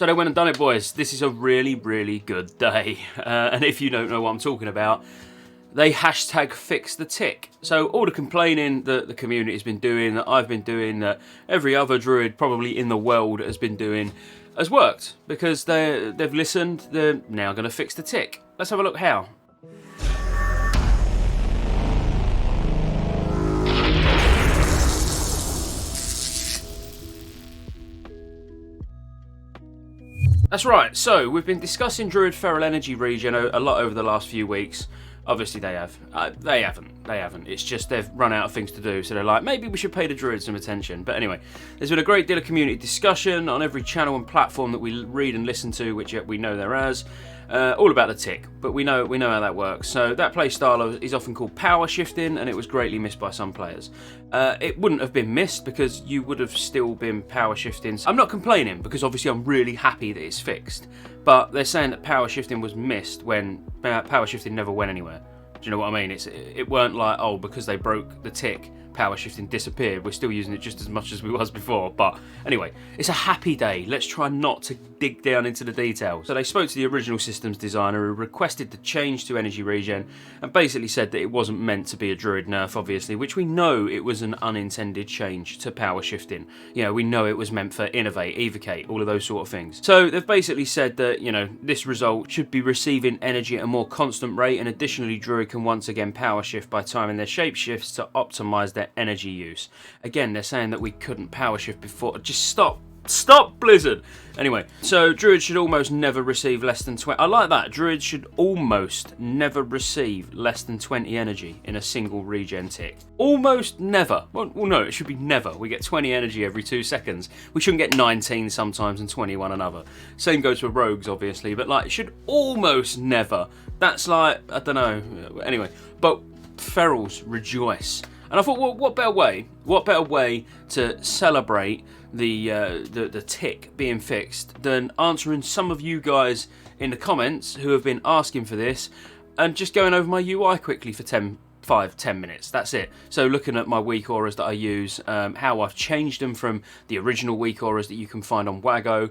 So they went and done it, boys. This is a really, really good day. And if you don't know what I'm talking about, they hashtag fix the tick. So all the complaining that the community has been doing, that I've been doing, that every other druid probably in the world has been doing, has worked. Because they've listened, they're now going to fix the tick. Let's have a look how. That's right, so we've been discussing Druid Feral Energy regen a lot over the last few weeks. Obviously they have. They haven't. It's just they've run out of things to do, so they're like, maybe we should pay the Druids some attention. But anyway, there's been a great deal of community discussion on every channel and platform that we read and listen to, which we know there as. All about the tick, but we know how that works. So that playstyle is often called power shifting, and it was greatly missed by some players. It wouldn't have been missed because you would have still been power shifting. I'm not complaining because obviously I'm really happy that it's fixed, but they're saying that power shifting was missed when power shifting never went anywhere. Do you know what I mean? It weren't like, oh, because they broke the tick, power shifting disappeared. We're still using it just as much as we was before. But anyway, it's a happy day. Let's try not to dig down into the details. So they spoke to the original systems designer who requested the change to energy regen and basically said that it wasn't meant to be a druid nerf, obviously, which we know it was an unintended change to power shifting. You know, we know it was meant for innovate, evocate, all of those sort of things. So they've basically said that, you know, this result should be receiving energy at a more constant rate, and additionally druid can once again power shift by timing their shape shifts to optimize their energy use. Again, they're saying that we couldn't power shift before. Just stop Blizzard. Anyway, so druids should almost never receive less than 20. I like that. Druids should almost never receive less than 20 energy in a single regen tick. Almost never. Well, no, it should be never. We get 20 energy every 2 seconds. We shouldn't get 19 sometimes and 21 another. Same goes for rogues, obviously, but like, it should almost never. That's like, I don't know. Anyway, but ferals rejoice. And I thought, well, what better way to celebrate the tick being fixed than answering some of you guys in the comments who have been asking for this, and just going over my UI quickly for 10 minutes. That's it. So looking at my weak auras that I use, how I've changed them from the original weak auras that you can find on Wago,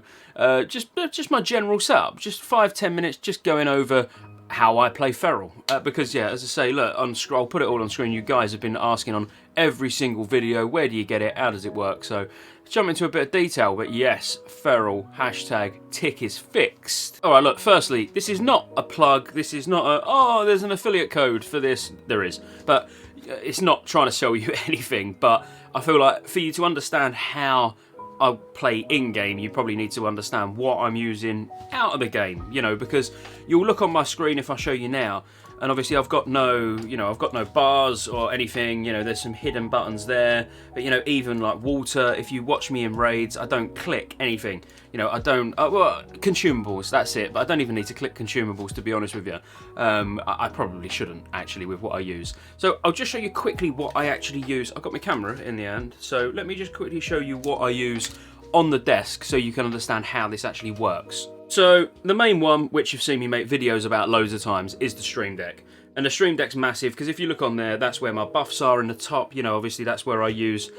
just my general setup, just 5-10 minutes, just going over how I play Feral, because yeah, as I say, look, I'll put it all on screen. You guys have been asking on every single video, where do you get it, how does it work? So jump into a bit of detail, but yes, Feral hashtag tick is fixed. All right, look, firstly, this is not a plug. This is not a, oh, there's an affiliate code for this. There is, but it's not trying to sell you anything. But I feel like for you to understand how I play in-game, you probably need to understand what I'm using out of the game, you know, because you'll look on my screen if I show you now, and obviously I've got no bars or anything, you know, there's some hidden buttons there, but you know, even like water, if you watch me in raids, I don't click anything, you know, I don't, well, consumables, that's it, but I don't even need to click consumables, to be honest with you. I probably shouldn't, actually, with what I use. So I'll just show you quickly what I actually use. I've got my camera in the hand, so let me just quickly show you what I use on the desk so you can understand how this actually works. So the main one, which you've seen me make videos about loads of times, is the Stream Deck. And the Stream Deck's massive because if you look on there, that's where my buffs are in the top. You know, obviously that's where I use,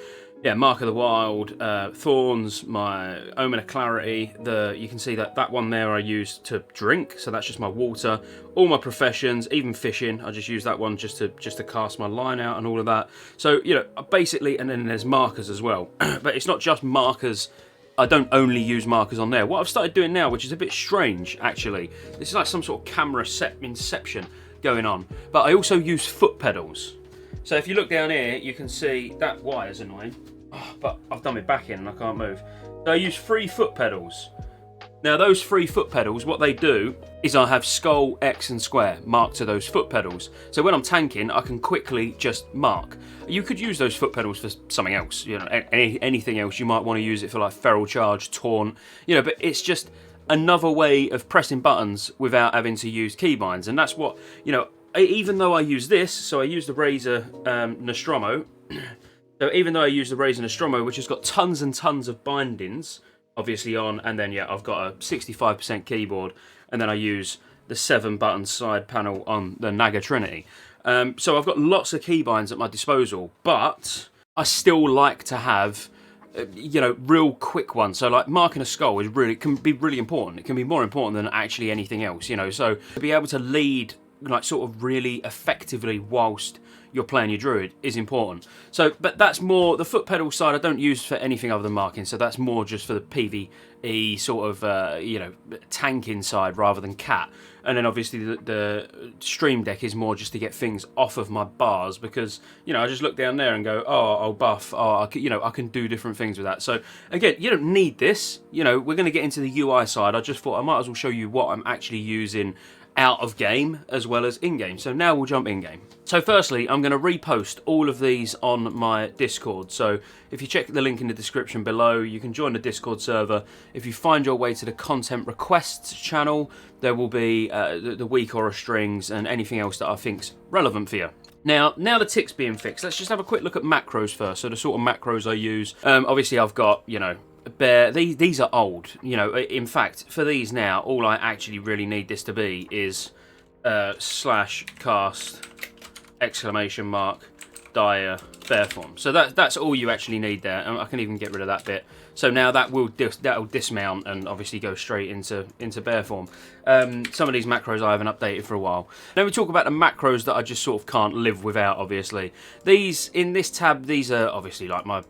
yeah, Mark of the Wild, Thorns, my Omen of Clarity. You can see that one there I use to drink, so that's just my water. All my professions, even fishing, I just use that one just to cast my line out and all of that. So, you know, basically, and then there's markers as well. But it's not just markers. I don't only use markers on there. What I've started doing now, which is a bit strange actually, this is like some sort of camera inception going on, but I also use foot pedals. So if you look down here, you can see that wire's annoying, but I've done my back in and I can't move. So I use 3 foot pedals. Now those 3 foot pedals, what they do is I have skull, X and square marked to those foot pedals. So when I'm tanking, I can quickly just mark. You could use those foot pedals for something else, you know, anything else. You might want to use it for like feral charge, taunt, you know, but it's just another way of pressing buttons without having to use keybinds. And that's what, you know, even though I use this, so I use the Razor Nostromo. So even though I use the Razor Nostromo, which has got tons and tons of bindings, obviously on, and then yeah, I've got a 65% keyboard, and then I use the 7-button side panel on the Naga Trinity. So I've got lots of keybinds at my disposal, but I still like to have you know, real quick ones. So like marking a skull is really, can be really important. It can be more important than actually anything else, you know. So to be able to lead like sort of really effectively whilst you're playing your druid is important. So, but that's more the foot pedal side I don't use for anything other than marking, so that's more just for the PvE sort of you know, tanking side rather than cat. And then obviously the stream deck is more just to get things off of my bars, because, you know, I just look down there and go, oh, I'll buff, oh, you know, I can do different things with that. So again, you don't need this, you know. We're going to get into the UI side. I just thought I might as well show you what I'm actually using out of game as well as in game. So now we'll jump in game. So firstly, I'm going to repost all of these on my Discord. So if you check the link in the description below, you can join the Discord server. If you find your way to the content requests channel, there will be the weak aura strings and anything else that I think's relevant for you. Now the tick's being fixed, let's just have a quick look at macros first. So the sort of macros I use, obviously I've got, you know, bear. These are old, you know. In fact, for these now, all I actually really need this to be is slash cast exclamation mark dire bear form. So that's all you actually need there, and I can even get rid of that bit. So now that will that'll dismount and obviously go straight into bear form. Some of these macros I haven't updated for a while. Then we talk about the macros that I just sort of can't live without. Obviously, these in this tab, these are obviously like my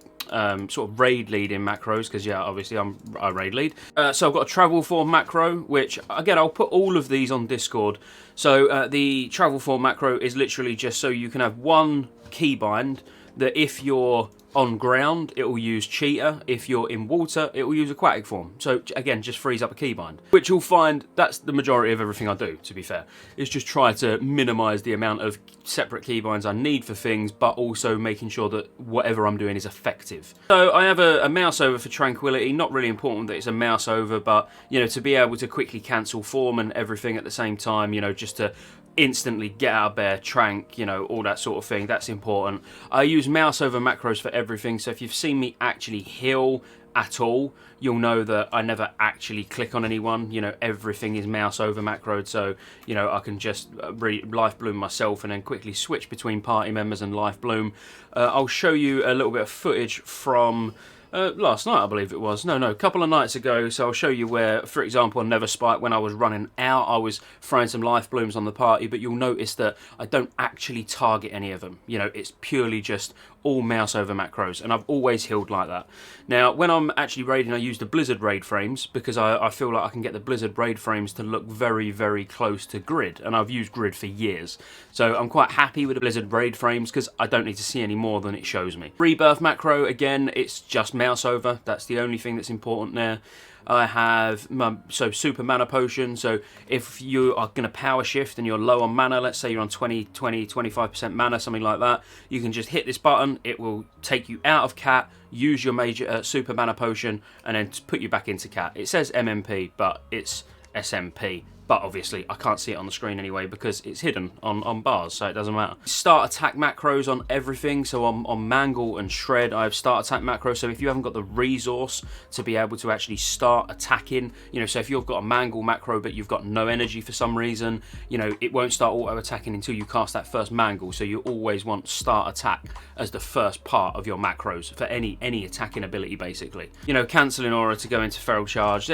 sort of raid leading macros, because yeah, obviously I raid lead. So I've got a travel form macro, which again I'll put all of these on Discord. So the travel form macro is literally just so you can have one keybind that if you're on ground, it will use cheetah. If you're in water, it will use aquatic form. So again, just frees up a keybind, which you'll find that's the majority of everything I do, to be fair, is just try to minimize the amount of separate keybinds I need for things, but also making sure that whatever I'm doing is effective. So I have a mouse over for tranquility. Not really important that it's a mouse over, but you know, to be able to quickly cancel form and everything at the same time, you know, just to instantly get out of bear, trank, you know, all that sort of thing. That's important. I use mouse over macros for everything, so if you've seen me actually heal at all, you'll know that I never actually click on anyone. You know, everything is mouse over macroed, so you know, I can just life bloom myself and then quickly switch between party members and life bloom. I'll show you a little bit of footage from last night, I believe it was. No, a couple of nights ago. So I'll show you where, for example, on Never Spike, when I was running out, I was throwing some life blooms on the party, but you'll notice that I don't actually target any of them. You know, it's purely just all mouse over macros, and I've always healed like that. Now, when I'm actually raiding, I use the Blizzard raid frames, because I feel like I can get the Blizzard raid frames to look very, very close to grid, and I've used grid for years. So I'm quite happy with the Blizzard raid frames, because I don't need to see any more than it shows me. Rebirth macro, again, it's just mouse over. That's the only thing that's important there. I have my super mana potion, so if you are going to power shift and you're low on mana, let's say you're on 25% mana, something like that, you can just hit this button, it will take you out of cat, use your major super mana potion, and then put you back into cat. It says MMP, but it's SMP. But obviously I can't see it on the screen anyway because it's hidden on bars, so it doesn't matter. Start attack macros on everything. So on Mangle and Shred, I have start attack macros. So if you haven't got the resource to be able to actually start attacking, you know, so if you've got a Mangle macro but you've got no energy for some reason, you know, it won't start auto attacking until you cast that first Mangle. So you always want start attack as the first part of your macros for any attacking ability, basically. You know, cancelling aura to go into feral charge.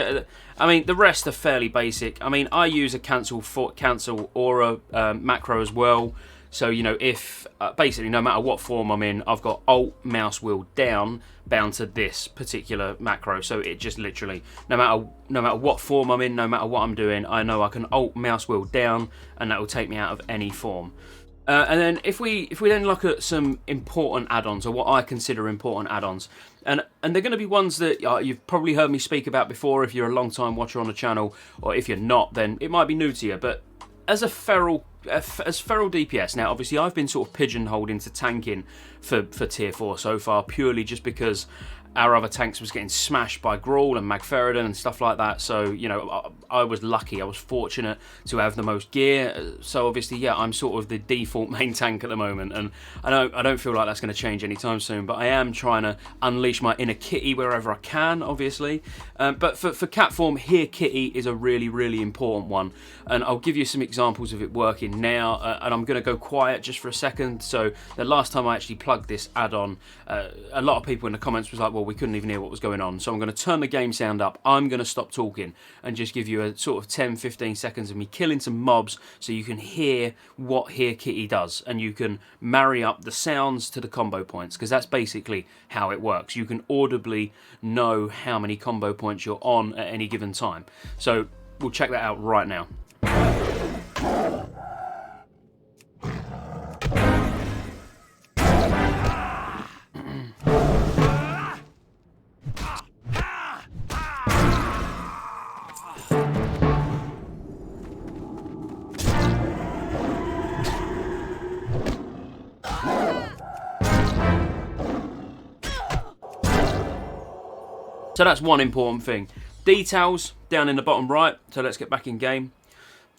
I mean, the rest are fairly basic. I mean, I use a cancel aura macro as well. So, you know, if basically no matter what form I'm in, I've got alt mouse wheel down bound to this particular macro. So it just literally, no matter what form I'm in, no matter what I'm doing, I know I can alt mouse wheel down and that will take me out of any form. And then if we then look at some important add-ons, or what I consider important add-ons, and they're going to be ones that you've probably heard me speak about before if you're a long-time watcher on the channel, or if you're not, then it might be new to you. But as Feral DPS, now obviously I've been sort of pigeonholed into tanking for tier 4 so far, purely just because our other tanks was getting smashed by Grawl and Magferrodon and stuff like that. So, you know, I was lucky. I was fortunate to have the most gear. So obviously, yeah, I'm sort of the default main tank at the moment. And I don't feel like that's going to change anytime soon. But I am trying to unleash my inner Kitty wherever I can, obviously. But for cat form, here Kitty is a really, really important one. And I'll give you some examples of it working now. And I'm going to go quiet just for a second. So the last time I actually plugged this add-on, a lot of people in the comments was like, well, we couldn't even hear what was going on. So I'm going to turn the game sound up. I'm going to stop talking and just give you a sort of 10-15 seconds of me killing some mobs so you can hear what Here Kitty does, and you can marry up the sounds to the combo points, because that's basically how it works. You can audibly know how many combo points you're on at any given time. So we'll check that out right now. So that's one important thing. Details down in the bottom right. So let's get back in game.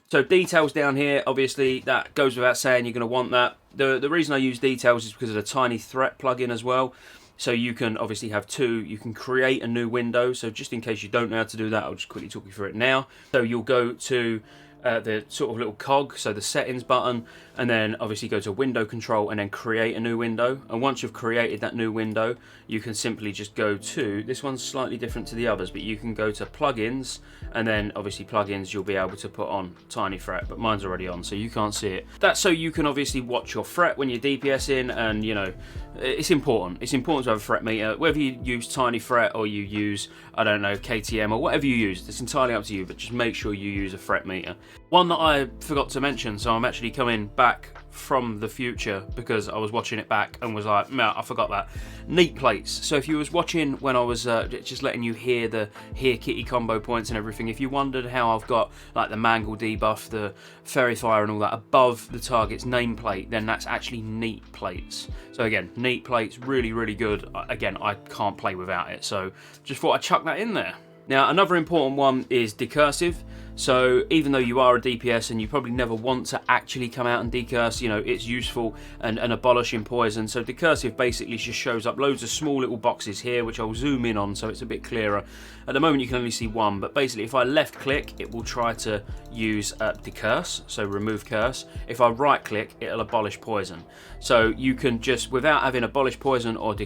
So details down here, obviously that goes without saying, you're going to want that. The reason I use details is because of the tiny threat plugin as well. So you can obviously have two. You can create a new window. So just in case you don't know how to do that, I'll just quickly talk you through it now. So you'll go to the sort of little cog, so the settings button, and then obviously go to window control and then create a new window. And once you've created that new window, you can simply just go to, this one's slightly different to the others, but you can go to plugins, and then obviously plugins you'll be able to put on tiny threat, but mine's already on so you can't see it. That's so you can obviously watch your threat when you're DPSing, and you know, it's important to have a threat meter, whether you use tiny threat or you use, I don't know, KTM or whatever you use. It's entirely up to you, but just make sure you use a threat meter. One that I forgot to mention, so I'm actually coming back from the future because I was watching it back and was like, no, I forgot that. Neat plates. So if you was watching when I was just letting you hear the Here Kitty combo points and everything, if you wondered how I've got like the Mangle debuff, the Fairy Fire and all that above the target's nameplate, then that's actually neat plates. So again, neat plates, really, really good. Again, I can't play without it, so just thought I'd chuck that in there. Now, another important one is Decursive. So even though you are a DPS and you probably never want to actually come out and decurse, you know, it's useful and abolishing poison. So Decursive basically just shows up loads of small little boxes here, which I'll zoom in on so it's a bit clearer. At the moment you can only see one, but basically if I left click, it will try to use decurse, so remove curse. If I right click, it'll abolish poison. So you can just, without having abolish poison or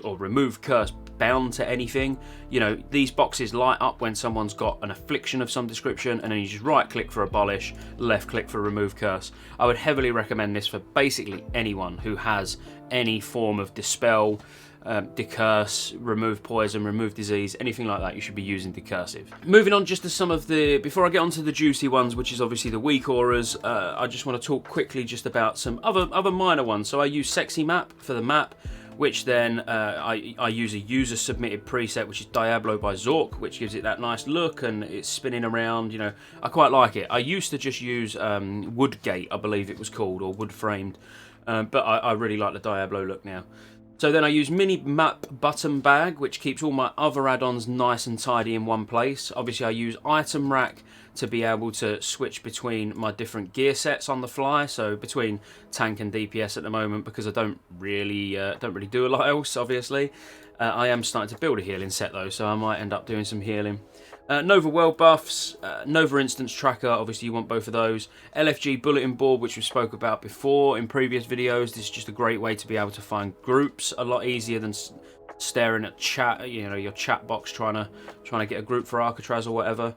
or remove curse bound to anything, you know, these boxes light up when someone's got an affliction of some description, and then you just right click for abolish, left click for remove curse. I would heavily recommend this for basically anyone who has any form of dispel, decurse, remove poison, remove disease, anything like that. You should be using Decursive. Moving on just to some of the, before I get onto the juicy ones, which is obviously the weak auras, I just want to talk quickly just about some other minor ones. So I use Sexy Map for the map, which then I use a user submitted preset, which is Diablo by Zork, which gives it that nice look and it's spinning around. You know, I quite like it. I used to just use Woodgate, I believe it was called, or wood framed, but I really like the Diablo look now. So then I use Mini Map Button Bag, which keeps all my other add-ons nice and tidy in one place. Obviously I use Item Rack to be able to switch between my different gear sets on the fly, so between tank and DPS at the moment, because I don't really do a lot else, obviously. I am starting to build a healing set though, so I might end up doing some healing. Nova World Buffs, Nova Instance Tracker, obviously you want both of those. LFG Bulletin Board, which we spoke about before in previous videos. This is just a great way to be able to find groups a lot easier than staring at chat, you know, your chat box trying to get a group for Alcatraz or whatever.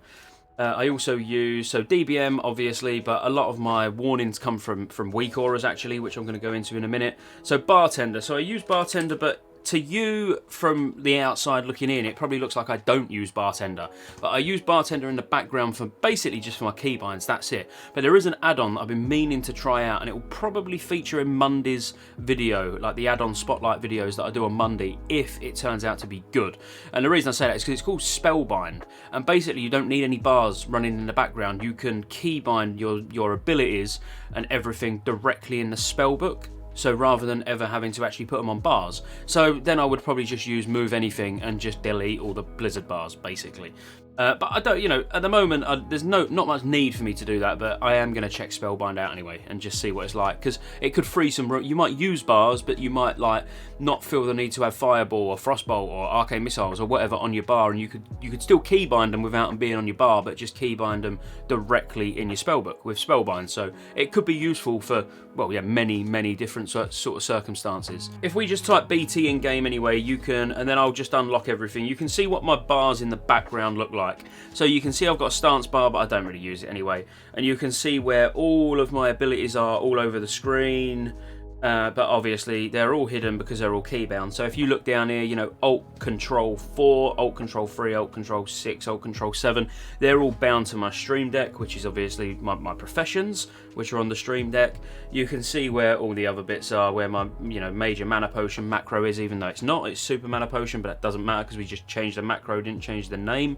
I also use, so DBM obviously, but a lot of my warnings come from weak auras actually, which I'm going to go into in a minute. So Bartender, so I use Bartender, but to you from the outside looking in, it probably looks like I don't use Bartender, but I use Bartender in the background for basically just for my keybinds, that's it. But there is an add-on that I've been meaning to try out, and it will probably feature in Monday's video, like the add-on spotlight videos that I do on Monday, if it turns out to be good. And the reason I say that is because it's called Spellbind, and basically you don't need any bars running in the background. You can keybind your abilities and everything directly in the spellbook. So rather than ever having to actually put them on bars. So then I would probably just use move anything and just delete all the blizzard bars, basically. But I don't, at the moment, there's not much need for me to do that, but I am going to check Spellbind out anyway and just see what it's like, because it could free some room. You might use bars, but you might not feel the need to have Fireball or Frostbolt or Arcane Missiles or whatever on your bar, and you could still keybind them without them being on your bar, but just keybind them directly in your spellbook with Spellbind. So it could be useful for, well, yeah, many different sort of circumstances. If we just type BT in game anyway, you can, and then I'll just unlock everything. You can see what my bars in the background look like. So you can see I've got a stance bar, but I don't really use it anyway. And you can see where all of my abilities are all over the screen. But obviously they're all hidden because they're all keybound. So if you look down here, Alt Control 4, Alt Control 3, Alt Control 6, Alt Control 7, they're all bound to my Stream Deck, which is obviously my professions, which are on the Stream Deck. You can see where all the other bits are, where my major mana potion macro is, even though it's not, it's super mana potion, but that doesn't matter because we just changed the macro, didn't change the name.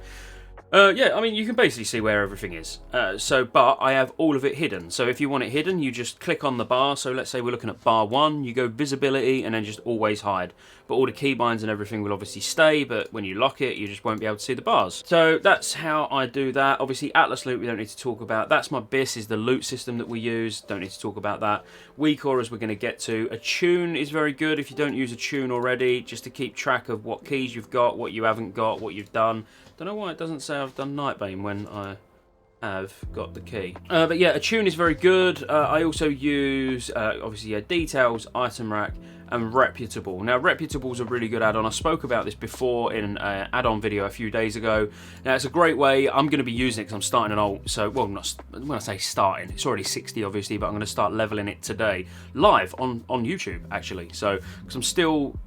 Yeah, I mean, you can basically see where everything is. But I have all of it hidden. So if you want it hidden, you just click on the bar. So let's say we're looking at bar 1, you go visibility and then just always hide. But all the keybinds and everything will obviously stay, but when you lock it, you just won't be able to see the bars. So that's how I do that. Obviously, Atlas Loot, we don't need to talk about. That's my BIS, is the loot system that we use. Don't need to talk about that. Weak auras we're going to get to. A tune is very good if you don't use a tune already, just to keep track of what keys you've got, what you haven't got, what you've done. Don't know why it doesn't say I've done Nightbane when I have got the key. But yeah, a tune is very good. I also use, obviously, details, item rack, and reputable. Now, reputable is a really good add-on. I spoke about this before in an add-on video a few days ago. Now, it's a great way. I'm going to be using it because I'm starting an alt. So, well, not when I say starting, it's already 60, obviously, but I'm going to start leveling it today, live on YouTube, actually. So, because I'm still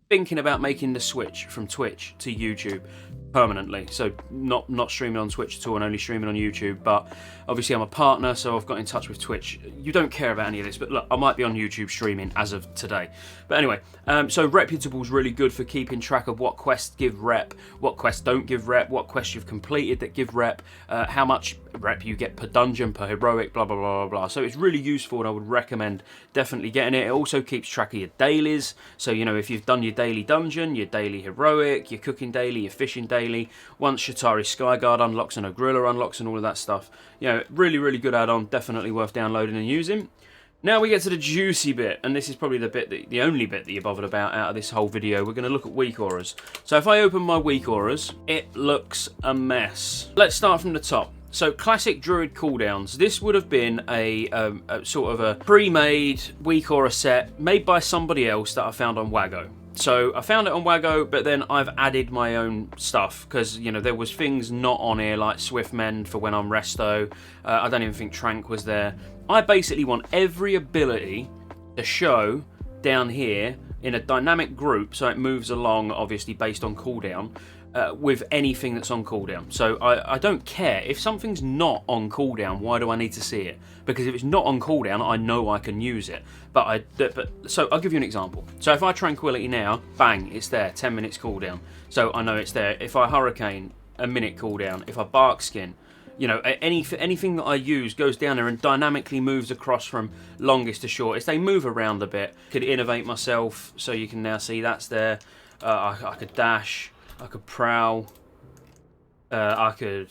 thinking about making the switch from Twitch to YouTube permanently, so not streaming on Twitch at all and only streaming on YouTube. But obviously I'm a partner, so I've got in touch with Twitch. You don't care about any of this, but look, I might be on YouTube streaming as of today. But anyway, so reputable is really good for keeping track of what quests give rep, what quests don't give rep, what quests you've completed that give rep, how much rep you get per dungeon, per heroic, blah blah blah blah blah. So it's really useful, and I would recommend definitely getting it. It also keeps track of your dailies, so if you've done your daily dungeon, your daily heroic, your cooking daily, your fishing daily, once Shatari Skyguard unlocks and Agrilla unlocks and all of that stuff. Really good add-on, definitely worth downloading and using. Now we get to the juicy bit, and this is probably the only bit that you're bothered about out of this whole video. We're going to look at weak auras. So if I open my weak auras, it looks a mess. Let's start from the top. So classic Druid cooldowns. This would have been a sort of a pre-made weak aura set made by somebody else that I found on Wago. So I found it on Wago, but then I've added my own stuff because, there was things not on here like Swift Mend for when I'm resto. I don't even think Trank was there. I basically want every ability to show down here in a dynamic group, so it moves along, obviously based on cooldown, with anything that's on cooldown. So I don't care. If something's not on cooldown, why do I need to see it? Because if it's not on cooldown, I know I can use it. So I'll give you an example. So if I Tranquility now, bang, it's there, 10 minutes cooldown. So I know it's there. If I Hurricane, a minute cooldown. If I Bark Skin, anything that I use goes down there and dynamically moves across from longest to shortest. They move around a bit. Could innovate myself, so you can now see that's there. I could dash. I could prowl, I could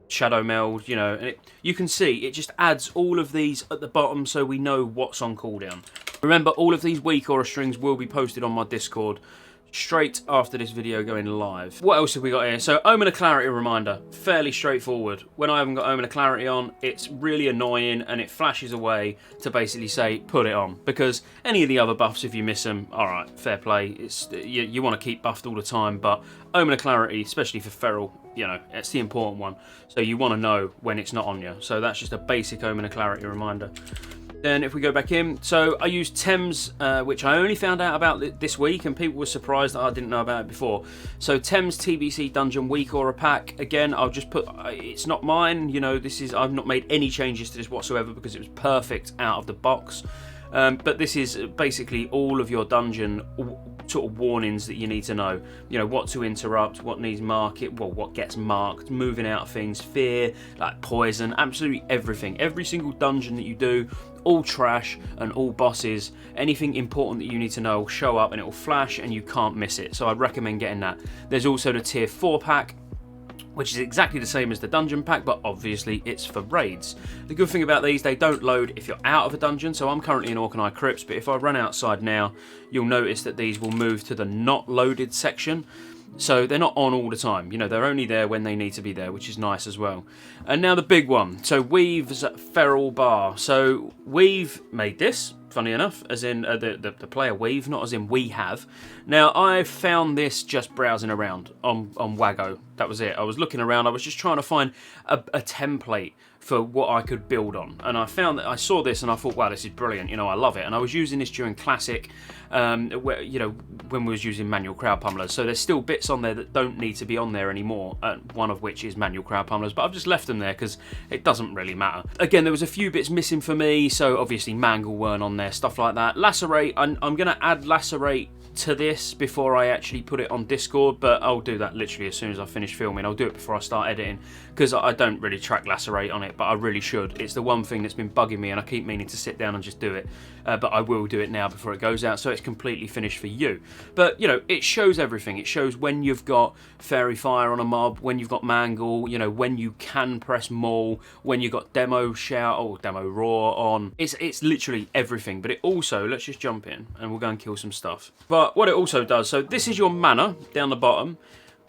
shadow meld, and you can see it just adds all of these at the bottom so we know what's on cooldown. Remember, all of these weak aura strings will be posted on my Discord straight after this video going live. What else have we got here? So Omen of Clarity reminder, fairly straightforward. When I haven't got Omen of Clarity on, it's really annoying and it flashes away to basically say put it on, because any of the other buffs, if you miss them, alright, fair play, it's you want to keep buffed all the time, but Omen of Clarity, especially for Feral, it's the important one, so you want to know when it's not on you. So that's just a basic Omen of Clarity reminder. Then if we go back in, so I used Thames, which I only found out about this week, and people were surprised that I didn't know about it before. So Thames TBC Dungeon Week Aura Pack, again, I'll just put, it's not mine, I've not made any changes to this whatsoever because it was perfect out of the box. But this is basically all of your dungeon sort of warnings that you need to know. What to interrupt, what needs market, what gets marked, moving out of things, fear, like poison, absolutely everything. Every single dungeon that you do, all trash and all bosses, anything important that you need to know will show up and it will flash and you can't miss it. So I'd recommend getting that. There's also the tier 4 pack, which is exactly the same as the dungeon pack, but obviously it's for raids. The good thing about these, they don't load if you're out of a dungeon, so I'm currently in Orkney Crypts, but if I run outside now, you'll notice that these will move to the not loaded section. So they're not on all the time, you know, they're only there when they need to be there, which is nice as well. And now the big one, so Weave's Feral Bar. So Weave made this, funny enough, as in the player Weave, not as in we have. Now I found this just browsing around on Waggo, that was it. I was looking around, I was just trying to find a template for what I could build on, and I found that I saw this and I thought, wow, this is brilliant, you know, I love it. And I was using this during Classic, where, you know, when we was using manual crowd pummelers, so there's still bits on there that don't need to be on there anymore, one of which is manual crowd pummelers, but I've just left them there because it doesn't really matter. Again, there was a few bits missing for me, so obviously mangle weren't on there, stuff like that. Lacerate, I'm going to add lacerate to this before I actually put it on Discord, but I'll do that literally as soon as I finish filming. I'll do it before I start editing, because I don't really track lacerate on it, but I really should. It's the one thing that's been bugging me, and I keep meaning to sit down and just do it, but I will do it now before it goes out, so it's completely finished for you. But, you know, it shows everything. It shows when you've got Fairy Fire on a mob, when you've got Mangle, you know, when you can press Maul, when you've got Demo Shout or Demo Roar on. It's literally everything, but it also, let's just jump in and we'll go and kill some stuff. But what it also does, so this is your mana down the bottom,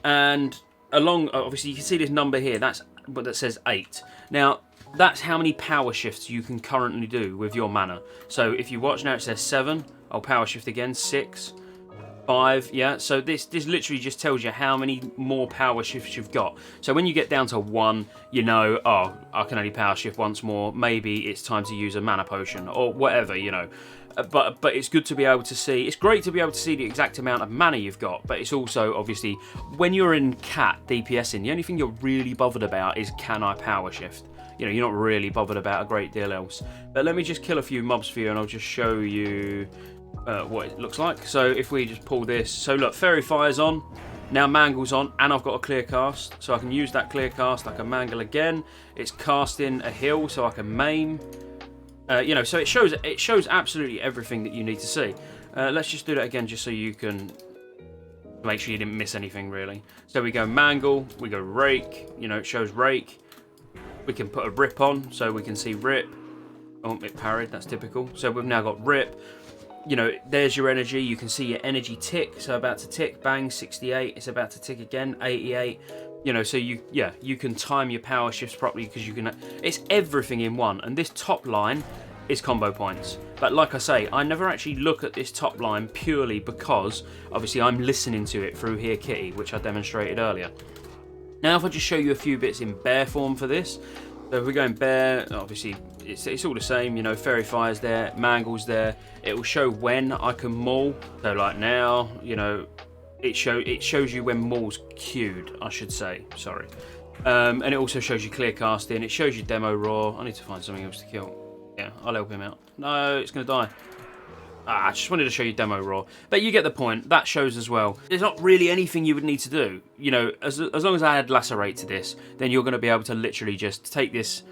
and along, obviously you can see this number here, that's what that says 8. Now that's how many power shifts you can currently do with your mana. So if you watch now, it says 7, I'll power shift again, 6, 5, yeah, so this literally just tells you how many more power shifts you've got. So when you get down to 1, you know, oh, I can only power shift once more, maybe it's time to use a mana potion or whatever, you know. But it's good to be able to see, it's great to be able to see the exact amount of mana you've got, but it's also, obviously, when you're in cat DPSing, the only thing you're really bothered about is, can I power shift? You know, you're not really bothered about a great deal else. But let me just kill a few mobs for you and I'll just show you what it looks like. So if we just pull this, so look, Fairy Fire's on, now Mangle's on, and I've got a clear cast, so I can use that clear cast, I can Mangle again, it's casting a heal so I can maim. You know, so it shows absolutely everything that you need to see. Let's just do that again just so you can make sure you didn't miss anything really. So we go Mangle, we go Rake, you know, it shows Rake. We can put a Rip on so we can see Rip. Oh, it parried, that's typical. So we've now got Rip. You know, there's your energy, you can see your energy tick, so about to tick, bang, 68, it's about to tick again, 88. You know, so you can time your power shifts properly because you can, it's everything in one. And this top line is combo points. But like I say, I never actually look at this top line purely because obviously I'm listening to it through Here Kitty, which I demonstrated earlier. Now if I just show you a few bits in bear form for this. So if we're going bear, obviously it's all the same, you know, Fairy Fire's there, Mangle's there. It will show when I can maul. So like now, you know, it shows you when Maul's queued, I should say, sorry. And it also shows you clear casting, it shows you Demo Roar. I need to find something else to kill. Yeah, I'll help him out. No, it's going to die. I just wanted to show you Demo Roar. But you get the point, that shows as well. There's not really anything you would need to do. You know, as long as I add Lacerate to this, then you're going to be able to literally just take this,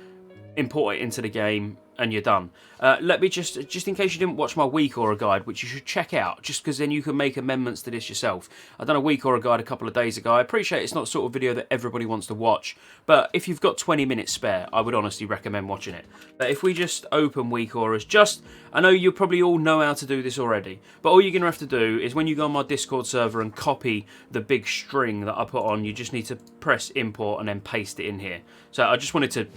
import it into the game, and you're done. Let me just in case you didn't watch my week aura guide, which you should check out, just because then you can make amendments to this yourself. I've done a week aura guide a couple of days ago. I appreciate it's not the sort of video that everybody wants to watch, but if you've got 20 minutes spare, I would honestly recommend watching it. But if we just open week auras, I know you probably all know how to do this already, but all you're going to have to do is when you go on my Discord server and copy the big string that I put on, you just need to press import and then paste it in here. So I just wanted to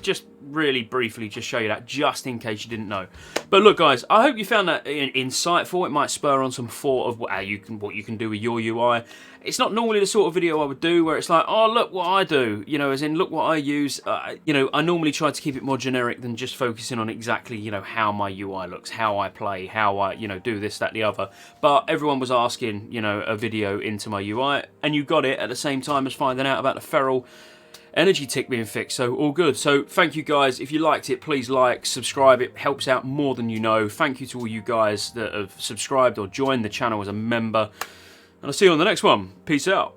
really briefly show you that, just in case you didn't know. But look guys, I hope you found that insightful. It might spur on some thought of what you can do with your UI. It's not normally the sort of video I would do where it's like, oh look what I do, you know, as in look what I use. You know, I normally try to keep it more generic than just focusing on exactly, you know, how my UI looks, how I play, how I, you know, do this, that, the other. But everyone was asking, you know, a video into my UI, and you got it at the same time as finding out about the Feral energy tick being fixed, so all good. So thank you guys. If you liked it, please like, subscribe. It helps out more than you know. Thank you to all you guys that have subscribed or joined the channel as a member, and I'll see you on the next one. Peace out.